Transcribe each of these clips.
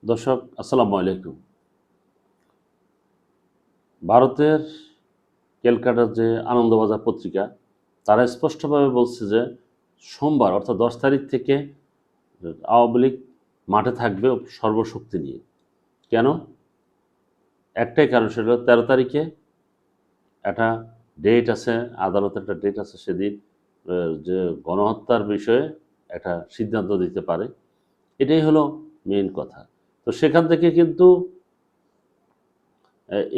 দর্শক আসসালামু আলাইকুম। ভারতের ক্যালকাটার যে আনন্দবাজার পত্রিকা তারা স্পষ্টভাবে বলছে যে সোমবার অর্থাৎ 10 তারিখ থেকে আওয়ামী লীগ মাঠে থাকবে সর্বশক্তি নিয়ে। কেন? একটাই কারণ, সেটা হলো 13 তারিখে একটা ডেট আছে, আদালতের একটা ডেট আছে। সেদিন যে গণহত্যার বিষয়ে একটা সিদ্ধান্ত দিতে পারে, এটাই হলো মেইন কথা। তো সেখান থেকে কিন্তু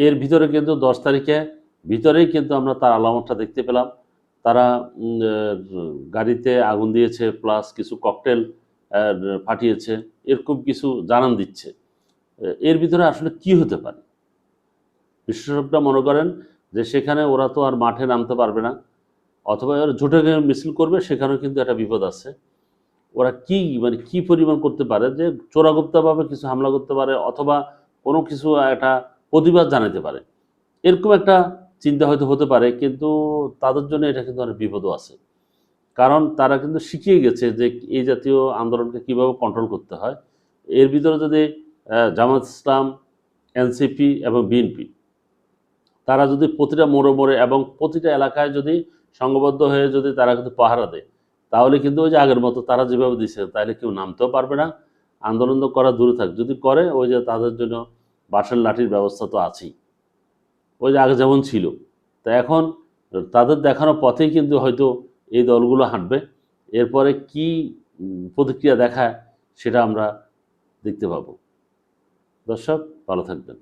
এর ভিতরে কিন্তু 10 তারিখে ভিতরেই কিন্তু আমরা তার আলামতটা দেখতে পেলাম। তারা গাড়িতে আগুন দিয়েছে, প্লাস কিছু ককটেল ফাটিয়েছে, এরকম কিছু জানান দিচ্ছে। এর ভিতরে আসলে কি হতে পারে? বিশেষজ্ঞরা মনে করেন যে সেখানে ওরা তো আর মাঠে নামতে পারবে না, অথবা ওরা জোটে মিছিল করবে, সেখানেও কিন্তু একটা বিপদ আছে। ওরা কি পরিমাণ করতে পারে, যে চোরাগুপ্তভাবে কিছু হামলা করতে পারে, অথবা কোনো কিছু একটা প্রতিবাদ জানাতে পারে, এরকম একটা চিন্তা হয়তো হতে পারে। কিন্তু তাদের জন্য এটা কিন্তু অনেক বিপদও আছে। কারণ তারা কিন্তু শিখিয়ে গেছে যে এই জাতীয় আন্দোলনকে কিভাবে কন্ট্রোল করতে হয়। এর ভিতরে যদি জামাত ইসলাম, এনসিপি এবং বিএনপি তারা যদি প্রতিটা মোড়ে মোড়ে এবং প্রতিটা এলাকায় যদি সংঘবদ্ধ হয়ে যদি তারা কিন্তু পাহারা দেয়, তাহলে কিন্তু ওই যে আগের মতো তারা যেভাবে দিচ্ছে, তাহলে কেউ নামতেও পারবে না। আন্দোলন তো করা দূরে থাক, যদি করে ওই যে তাদের জন্য বাঁশের লাঠির ব্যবস্থা তো আছেই, ওই যে আগে যেমন ছিল। তা এখন তাদের দেখানো পথেই কিন্তু হয়তো এই দলগুলো হাঁটবে। এরপরে কি প্রতিক্রিয়া দেখায়, সেটা আমরা দেখতে পাবো। দর্শক, ভালো থাকবেন।